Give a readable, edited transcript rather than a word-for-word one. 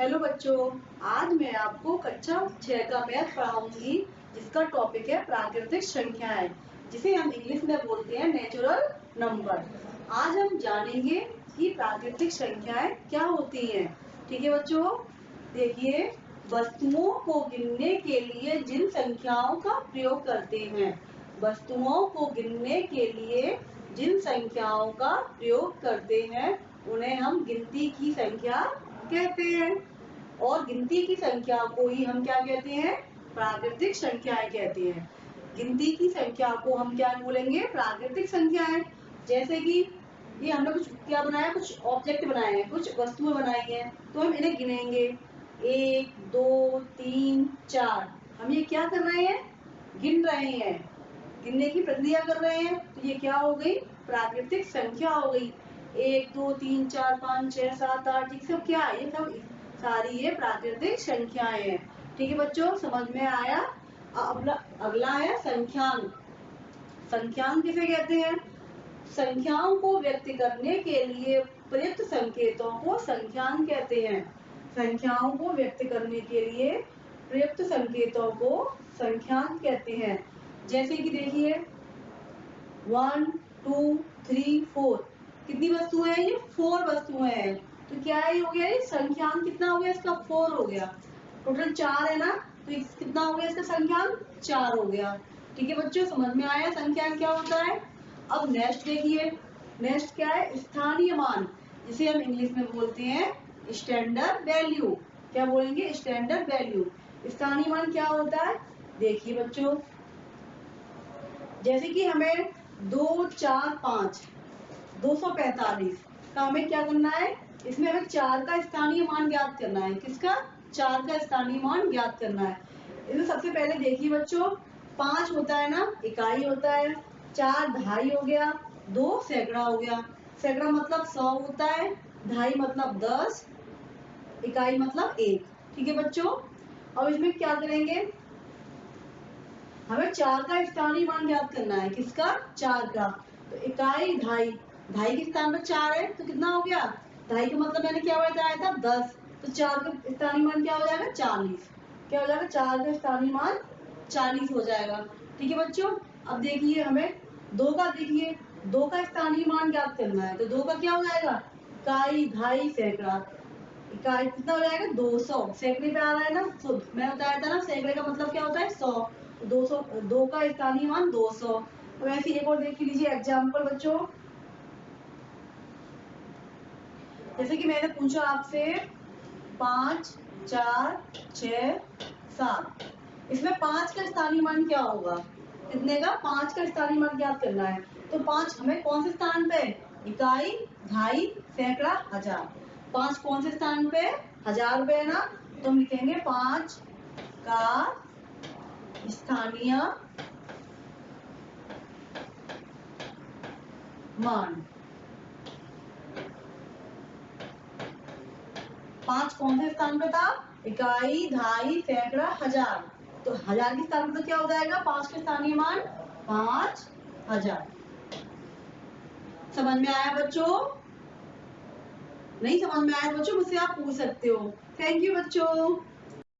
Hello बच्चों, आज मैं आपको कक्षा 6 का मैथ पढ़ाऊंगी जिसका टॉपिक है प्राकृतिक संख्याएं, जिसे हम इंग्लिश में बोलते हैं नेचुरल नंबर। आज हम जानेंगे कि प्राकृतिक संख्याएं क्या होती हैं। ठीक है बच्चों, देखिए, वस्तुओं को गिनने के लिए जिन संख्याओं का प्रयोग करते हैं, वस्तुओं को गिनने के लिए जिन संख्याओं का प्रयोग करते हैं उन्हें हम गिनती की संख्या कहते हैं। और गिनती की संख्या को ही हम क्या कहते हैं? प्राकृतिक संख्याएं कहते हैं। गिनती की संख्या को हम क्या बोलेंगे? प्राकृतिक संख्याएं। जैसे कि ये हमने कुछ क्या बनाया, कुछ ऑब्जेक्ट बनाए हैं, कुछ वस्तुएं बनाई हैं, तो हम इन्हें गिनेंगे 1 2 3 4। हम ये क्या कर रहे हैं? गिन रहे हैं, गिनने की प्रक्रिया कर रहे हैं। तो ये क्या हो गई? प्राकृतिक संख्या हो गई। 1 2 3 4 5 6 7 8, ये सब क्या है? ये सब सारी ये प्राकृतिक संख्याएं हैं। ठीक है बच्चों, समझ में आया? अगला है संख्यांक। संख्यांक किसे कहते हैं? संख्याओं को व्यक्त करने के लिए प्रयुक्त संकेतों को संख्यांक कहते हैं। संख्याओं को व्यक्त करने के लिए प्रयुक्त संकेतों को संख्यांक कहते हैं। जैसे कि देखिए 1 2 3 4, कितनी वस्तुएं हैं? ये 4 वस्तुएं हैं। तो क्या है, हो गया ये संख्यांक? कितना हो गया इसका? 4 हो गया। टोटल 4 है ना, तो कितना हो गया इसका संख्यांक? 4 हो गया। ठीक है बच्चों, समझ में आया संख्यांक क्या होता है? अब नेक्स्ट देखिए, नेक्स्ट क्या है? स्थानीय मान, जिसे हम इंग्लिश में बोलते हैं स्टैंडर्ड वैल्यू। क्या बोलेंगे? Standard value. स्थानीय मान क्या होता है? देखिए बच्चों, जैसे कि हमें 2 4 5 245 का हमें क्या करना है? इसमें हमें 4 का स्थानीय मान ज्ञात करना है। किसका? 4 का स्थानीय मान ज्ञात करना है। इसमें सबसे पहले देखिए बच्चों, 5 होता है ना, इकाई होता है। 4 ढाई हो गया, 2 सैकड़ा हो गया। सैकड़ा मतलब 100 होता है, ढाई मतलब 10, इकाई मतलब 1। ठीक है बच्चों, अब इसमें क्या करेंगे? हमें 4 का स्थानीय मान ज्ञात करना है। किसका? 4 का। तो इकाई ढाई, ढाई के स्थान पर 4 है, तो कितना हो गया? ढाई का मतलब मैंने क्या बताया था? 10। तो 4 का स्थानीय मान क्या हो जाएगा? 40। क्या हो जाएगा? 4 का स्थानीय मान 40 हो जाएगा। ठीक है बच्चों, अब देखिए हमें 2 का, देखिए 2 का स्थानीय मान ज्ञात करना है। तो 2 का क्या हो जाएगा? इकाई ढाई सैकड़ा, इकाई कितना हो जाएगा? 200। सैकड़े पे आ रहा है ना, तो मैं बताया था ना सैकड़े का मतलब क्या होता है? 100। 200, 2 का स्थानीय मान 200। तो ऐसे एक और देख लीजिए एग्जाम्पल बच्चों। जैसे कि मैंने पूछा आपसे 5 4 6 7, इसमें 5 का स्थानीय मान क्या होगा? कितने का? 5 का स्थानीय मान ज्ञात करना है। तो 5 हमें कौन से स्थान पे? इकाई ढाई सैकड़ा हजार। 5 कौन से स्थान पे? 1000 पे है ना, तो हम लिखेंगे 5 का स्थानीय मान। 5 कौन से स्थान पे था? इकाई ढाई सैकड़ा हजार। तो 1000 के स्थान पर क्या हो जाएगा? 5 के स्थानीय मान 5000। समझ में आया बच्चों? नहीं समझ में आया बच्चों, मुझसे आप पूछ सकते हो। थैंक यू बच्चों।